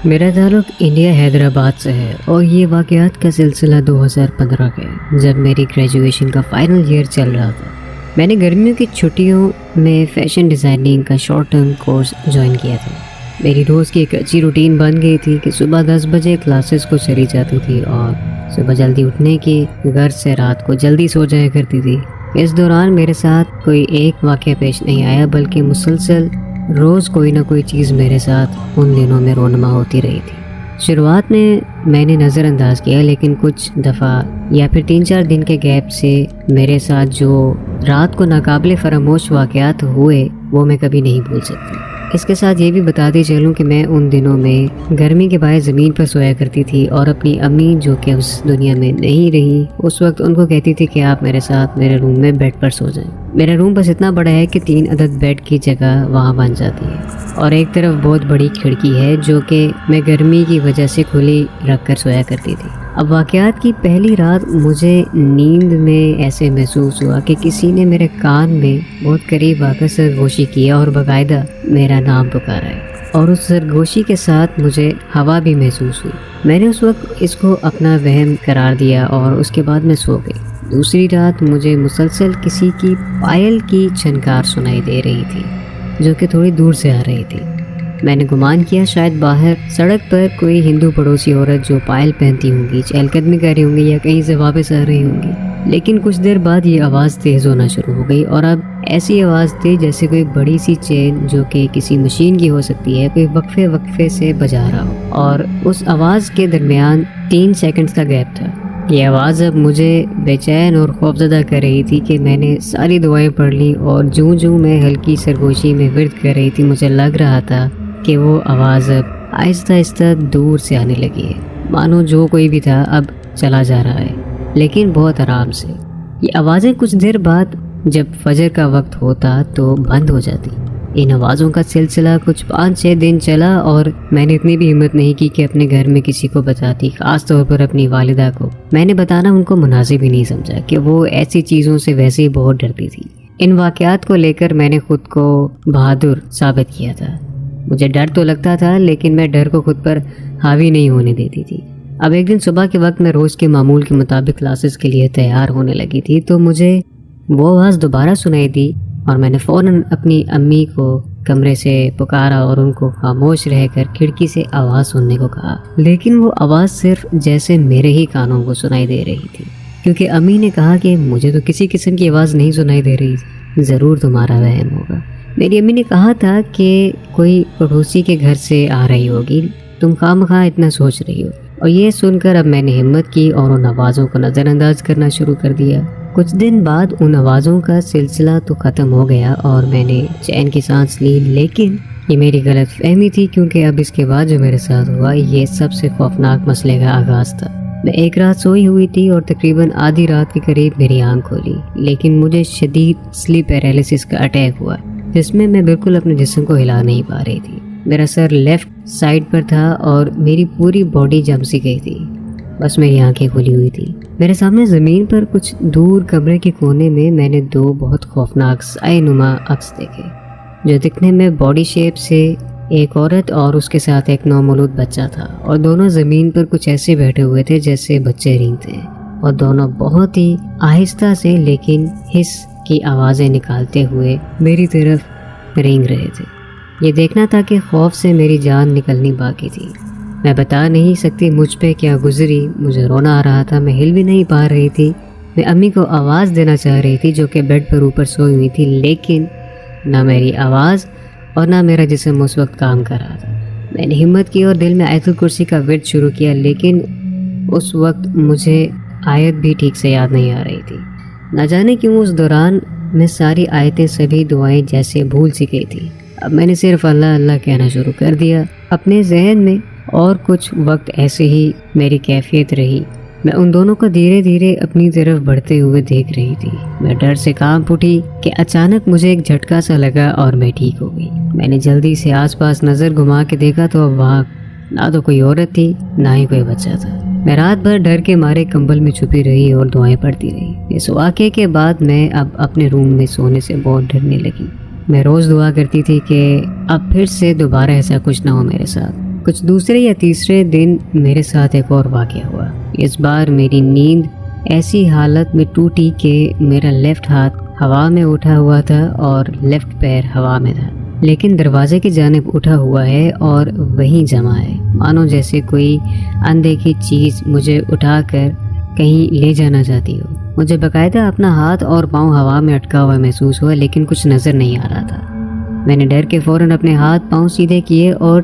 میرا تعلق انڈیا حیدرآباد سے ہے اور یہ واقعات کا سلسلہ 2015 کا ہے، جب میری گریجویشن کا فائنل ایئر چل رہا تھا۔ میں نے گرمیوں کی چھٹیوں میں فیشن ڈیزائننگ کا شارٹ ٹرم کورس جوائن کیا تھا۔ میری روز کی ایک اچھی روٹین بن گئی تھی کہ صبح 10 بجے کلاسز کو چلی جاتی تھی اور صبح جلدی اٹھنے کی گھر سے رات کو جلدی سو جایا کرتی تھی۔ اس دوران میرے ساتھ کوئی ایک واقعہ پیش نہیں آیا، بلکہ مسلسل روز کوئی نہ کوئی چیز میرے ساتھ ان دنوں میں رونما ہوتی رہی تھی۔ شروعات میں نے نظر انداز کیا، لیکن کچھ دفعہ یا پھر 3-4 دن کے گیپ سے میرے ساتھ جو رات کو ناقابل فراموش واقعات ہوئے وہ میں کبھی نہیں بھول سکتی۔ اس کے ساتھ یہ بھی بتاتی چلوں کہ میں ان دنوں میں گرمی کے باعث زمین پر سویا کرتی تھی اور اپنی امی جو کہ اس دنیا میں نہیں رہی، اس وقت ان کو کہتی تھی کہ آپ میرے ساتھ میرے روم میں بیڈ پر سو جائیں۔ میرا روم بس اتنا بڑا ہے کہ 3 عدد بیڈ کی جگہ وہاں بن جاتی ہے اور ایک طرف بہت بڑی کھڑکی ہے جو کہ میں گرمی کی وجہ سے کھلی رکھ کر سویا کرتی تھی۔ اب واقعات کی پہلی رات مجھے نیند میں ایسے محسوس ہوا کہ کسی نے میرے کان میں بہت قریب آ کر سرگوشی کیا اور باقاعدہ میرا نام پکارا ہے، اور اس سرگوشی کے ساتھ مجھے ہوا بھی محسوس ہوئی۔ میں نے اس وقت اس کو اپنا وہم قرار دیا اور اس کے بعد میں سو گئی۔ دوسری رات مجھے مسلسل کسی کی پائل کی چھنکار سنائی دے رہی تھی جو کہ تھوڑی دور سے آ رہی تھی۔ میں نے گمان کیا شاید باہر سڑک پر کوئی ہندو پڑوسی عورت جو پائل پہنتی ہوں گی چہل قدمی کر رہی ہوں گی یا کہیں سے واپس آ رہی ہوں گی، لیکن کچھ دیر بعد یہ آواز تیز ہونا شروع ہو گئی، اور اب ایسی آواز تھی جیسے کوئی بڑی سی چین جو کہ کسی مشین کی ہو سکتی ہے کوئی وقفے سے بجا رہا ہو، اور اس آواز کے درمیان 3 سیکنڈز کا گیپ تھا۔ یہ آواز اب مجھے بے چین اور خوفزدہ کر رہی تھی کہ میں نے ساری دعائیں پڑھ لی، اور جوں میں ہلکی سرگوشی میں ورد کر رہی تھی مجھے لگ رہا تھا کہ وہ آواز اب آہستہ آہستہ دور سے آنے لگی ہے، مانو جو کوئی بھی تھا اب چلا جا رہا ہے، لیکن بہت آرام سے۔ یہ آوازیں کچھ دیر بعد جب فجر کا وقت ہوتا تو بند ہو جاتی۔ ان آوازوں کا سلسلہ کچھ 5-6 دن چلا، اور میں نے اتنی بھی ہمت نہیں کی کہ اپنے گھر میں کسی کو بتاتی، خاص طور پر اپنی والدہ کو۔ میں نے بتانا ان کو مناسب ہی نہیں سمجھا کہ وہ ایسی چیزوں سے ویسے ہی بہت ڈرتی تھی۔ ان واقعات کو لے کر میں نے خود کو بہادر ثابت کیا تھا۔ مجھے ڈر تو لگتا تھا، لیکن میں ڈر کو خود پر حاوی نہیں ہونے دیتی تھی۔ اب ایک دن صبح کے وقت میں روز کے معمول کے مطابق کلاسز کے لیے تیار ہونے لگی تھی تو مجھے وہ آواز دوبارہ سنائی دی، اور میں نے فوراً اپنی امی کو کمرے سے پکارا اور ان کو خاموش رہ کر کھڑکی سے آواز سننے کو کہا، لیکن وہ آواز صرف جیسے میرے ہی کانوں کو سنائی دے رہی تھی، کیونکہ امی نے کہا کہ مجھے تو کسی قسم کی آواز نہیں سنائی دے رہی، ضرور تمہارا وہم ہوگا۔ میری امی نے کہا تھا کہ کوئی پڑوسی کے گھر سے آ رہی ہوگی، تم خواہ اتنا سوچ رہی ہو۔ اور یہ سن کر اب میں نے ہمت کی اور ان آوازوں کو نظر انداز کرنا شروع کر دیا۔ کچھ دن بعد ان آوازوں کا سلسلہ تو ختم ہو گیا اور میں نے چین کی سانس لی، لیکن یہ میری غلط فہمی تھی، کیونکہ اب اس کے بعد جو میرے ساتھ ہوا یہ سب سے خوفناک مسئلے کا آغاز تھا۔ میں ایک رات سوئی ہوئی تھی اور تقریباً آدھی رات کے قریب میری آنکھ کھولی، لیکن مجھے شدید سلیپ پیرالیسس کا اٹیک ہوا، جس میں میں بالکل اپنے جسم کو ہلا نہیں پا رہی تھی۔ میرا سر لیفٹ سائڈ پر تھا اور میری پوری باڈی جم سی گئی تھی، بس میری آنکھیں کھلی ہوئی تھی۔ میرے سامنے زمین پر کچھ دور کمرے کے کونے میں نے 2 بہت خوفناک سائے نما عکس دیکھے، جو دکھنے میں باڈی شیپ سے ایک عورت اور اس کے ساتھ ایک نومولود بچہ تھا، اور دونوں زمین پر کچھ ایسے بیٹھے ہوئے تھے جیسے بچے رینگتے ہیں، اور دونوں بہت ہی آہستہ سے لیکن حس کی آوازیں نکالتے ہوئے میری طرف رینگ رہے تھے۔ یہ دیکھنا تھا کہ خوف سے میری جان نکلنی باقی تھی۔ میں بتا نہیں سکتی مجھ پہ کیا گزری، مجھے رونا آ رہا تھا، میں ہل بھی نہیں پا رہی تھی۔ میں امی کو آواز دینا چاہ رہی تھی جو کہ بیڈ پر اوپر سوئی ہوئی تھی، لیکن نہ میری آواز اور نہ میرا جسم اس وقت کام کر رہا تھا۔ میں نے ہمت کی اور دل میں آیت الکرسی کا ورد شروع کیا، لیکن اس وقت مجھے آیت بھی ٹھیک سے یاد نہیں آ رہی تھی۔ نہ جانے کیوں اس دوران میں ساری آیتیں، سبھی دعائیں جیسے بھول سی گئی تھی۔ اب میں نے صرف اللہ اللہ کہنا شروع کر دیا اپنے ذہن میں، اور کچھ وقت ایسے ہی میری کیفیت رہی۔ میں ان دونوں کو دھیرے دھیرے اپنی طرف بڑھتے ہوئے دیکھ رہی تھی۔ میں ڈر سے کانپ اٹھی کہ اچانک مجھے ایک جھٹکا سا لگا اور میں ٹھیک ہو گئی۔ میں نے جلدی سے آس پاس نظر گھما کے دیکھا تو اب وہاں نہ تو کوئی عورت تھی نہ ہی کوئی بچہ تھا۔ میں رات بھر ڈر کے مارے کمبل میں چھپی رہی اور دعائیں پڑھتی رہی۔ اس واقعے کے بعد میں اب اپنے روم میں سونے سے بہت ڈرنے لگی۔ میں روز دعا کرتی تھی کہ اب پھر سے دوبارہ ایسا کچھ نہ ہو میرے ساتھ۔ کچھ دوسرے یا تیسرے دن میرے ساتھ ایک اور واقعہ ہوا۔ اس بار میری نیند ایسی حالت میں ٹوٹی کہ میرا لیفٹ ہاتھ ہوا میں اٹھا ہوا تھا اور لیفٹ پیر ہوا میں تھا، لیکن دروازے کی جانب اٹھا ہوا ہے اور وہیں جمع ہے، مانو جیسے کوئی اندیکھی چیز مجھے اٹھا کر کہیں لے جانا چاہتی ہو۔ مجھے باقاعدہ اپنا ہاتھ اور پاؤں ہوا میں اٹکا ہوا محسوس ہوا، لیکن کچھ نظر نہیں آ رہا تھا۔ میں نے ڈر کے فوراً اپنے ہاتھ پاؤں سیدھے کیے اور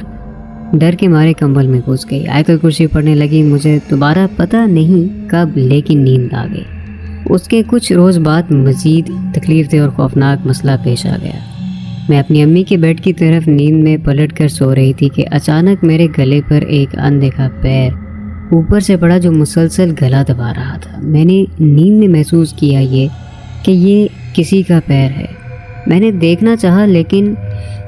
ڈر کے مارے کمبل میں گھس گئی۔ آیت الکرسی پڑھنے لگی۔ مجھے دوبارہ پتہ نہیں کب لیکن نیند آ گئی۔ اس کے کچھ روز بعد مزید تکلیف دہ اور خوفناک مسئلہ پیش آ گیا۔ میں اپنی امی کے بیڈ کی طرف نیند میں پلٹ کر سو رہی تھی کہ اچانک میرے گلے پر ایک اندیکھا پیر اوپر سے پڑا جو مسلسل گلا دبا رہا تھا۔ میں نے نیند میں محسوس کیا کہ یہ کسی کا پیر ہے۔ میں نے دیکھنا چاہا لیکن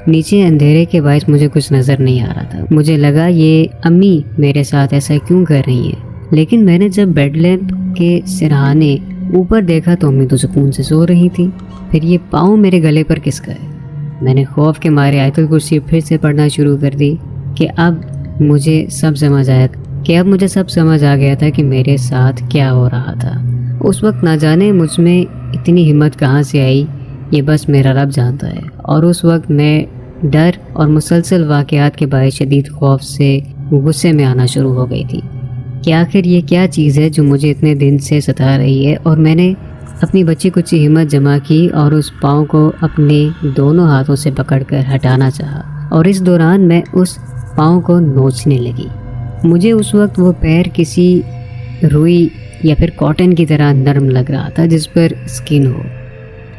نیچے اندھیرے کے باعث مجھے کچھ نظر نہیں آ رہا تھا۔ مجھے لگا یہ امی میرے ساتھ ایسا کیوں کر رہی ہیں، لیکن میں نے جب بیڈ لیمپ کے سرہانے اوپر دیکھا تو امی تو سکون سے سو رہی تھی۔ پھر یہ پاؤں میرے گلے پر کس کا ہے؟ میں نے خوف کے مارے آیت الکرسی پھر سے پڑھنا شروع کر دی کہ اب مجھے سب سمجھ آ گیا تھا کہ میرے ساتھ کیا ہو رہا تھا۔ اس وقت نہ جانے مجھ میں اتنی ہمت کہاں سے آئی، یہ بس میرا رب جانتا ہے۔ اور اس وقت میں ڈر اور مسلسل واقعات کے باعث شدید خوف سے غصے میں آنا شروع ہو گئی تھی کہ آخر یہ کیا چیز ہے جو مجھے اتنے دن سے ستا رہی ہے۔ اور میں نے اپنی بچی کچی ہمت جمع کی اور اس پاؤں کو اپنے دونوں ہاتھوں سے پکڑ کر ہٹانا چاہا، اور اس دوران میں اس پاؤں کو نوچنے لگی۔ مجھے اس وقت وہ پیر کسی روئی یا پھر کاٹن کی طرح نرم لگ رہا تھا جس پر سکن ہو۔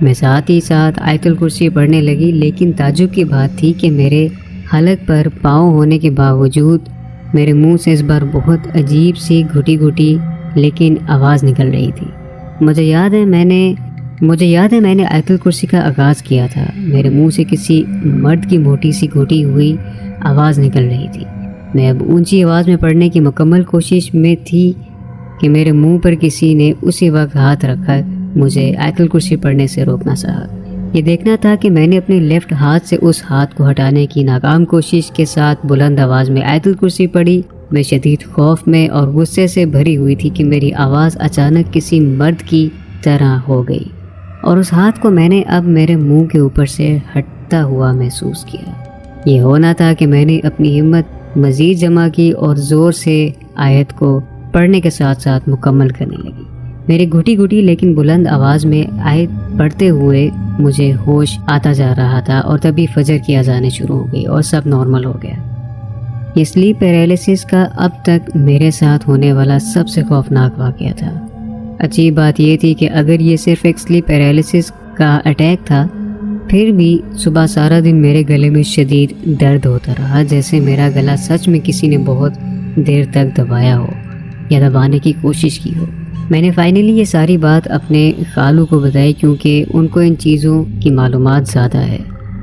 میں ساتھ ہی ساتھ آیت الکرسی پڑھنے لگی، لیکن تعجب کی بات تھی کہ میرے حلق پر پاؤں ہونے کے باوجود میرے منہ سے اس بار بہت عجیب سی گھٹی گھٹی لیکن آواز نکل رہی تھی۔ مجھے یاد ہے میں نے آیت الکرسی کا آغاز کیا تھا۔ میرے منہ سے کسی مرد کی موٹی سی گھٹی ہوئی آواز نکل رہی تھی۔ میں اب اونچی آواز میں پڑھنے کی مکمل کوشش میں تھی کہ میرے منہ پر کسی نے اسی وقت ہاتھ رکھا مجھے آیت الکرسی پڑھنے سے روکنا چاہا۔ یہ دیکھنا تھا کہ میں نے اپنے لیفٹ ہاتھ سے اس ہاتھ کو ہٹانے کی ناکام کوشش کے ساتھ بلند آواز میں آیت الکرسی پڑھی۔ میں شدید خوف میں اور غصے سے بھری ہوئی تھی کہ میری آواز اچانک کسی مرد کی طرح ہو گئی، اور اس ہاتھ کو میں نے اب میرے منہ کے اوپر سے ہٹتا ہوا محسوس کیا۔ یہ ہونا تھا کہ میں نے اپنی ہمت مزید جمع کی اور زور سے آیت کو پڑھنے کے ساتھ ساتھ مکمل کرنے لگی۔ میری گھٹی گھٹی لیکن بلند آواز میں آیت پڑھتے ہوئے مجھے ہوش آتا جا رہا تھا، اور تبھی فجر کی اذانیں شروع ہو گئی اور سب نارمل ہو گیا۔ یہ سلیپ پیرالیسس کا اب تک میرے ساتھ ہونے والا سب سے خوفناک واقعہ تھا۔ عجیب بات یہ تھی کہ اگر یہ صرف ایک سلیپ پیرالیسس کا اٹیک تھا، پھر بھی صبح سارا دن میرے گلے میں شدید درد ہوتا رہا، جیسے میرا گلا سچ میں کسی نے بہت دیر تک دبایا ہو یا دبانے کی کوشش کی ہو۔ میں نے فائنلی یہ ساری بات اپنے خالو کو بتائی، کیونکہ ان کو ان چیزوں کی معلومات زیادہ ہے۔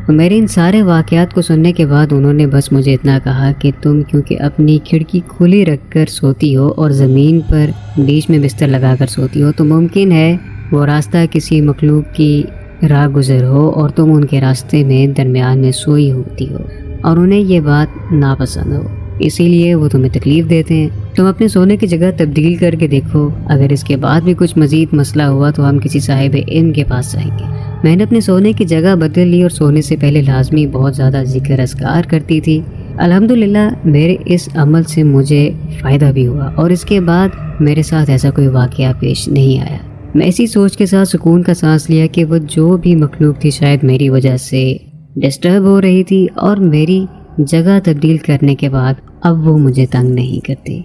میرے ان سارے واقعات کو سننے کے بعد انہوں نے بس مجھے اتنا کہا کہ تم کیونکہ اپنی کھڑکی کھلی رکھ کر سوتی ہو اور زمین پر بیچ میں بستر لگا کر سوتی ہو، تو ممکن ہے وہ راستہ کسی مخلوق کی راہ گزر ہو اور تم ان کے راستے میں درمیان میں سوئی ہوتی ہو اور انہیں یہ بات ناپسند ہو، اسی لیے وہ تمہیں تکلیف دیتے ہیں۔ تم اپنے سونے کی جگہ تبدیل کر کے دیکھو، اگر اس کے بعد بھی کچھ مزید مسئلہ ہوا تو ہم کسی صاحب علم کے پاس جائیں گے۔ میں نے اپنے سونے کی جگہ بدل لی اور سونے سے پہلے لازمی بہت زیادہ ذکر اذکار کرتی تھی۔ الحمدللہ میرے اس عمل سے مجھے فائدہ بھی ہوا اور اس کے بعد میرے ساتھ ایسا کوئی واقعہ پیش نہیں آیا۔ میں اسی سوچ کے ساتھ سکون کا سانس لیا کہ وہ جو بھی مخلوق تھی شاید میری وجہ سے ڈسٹرب ہو رہی تھی، اور میری جگہ تبدیل کرنے کے بعد اب وہ مجھے تنگ نہیں کرتی۔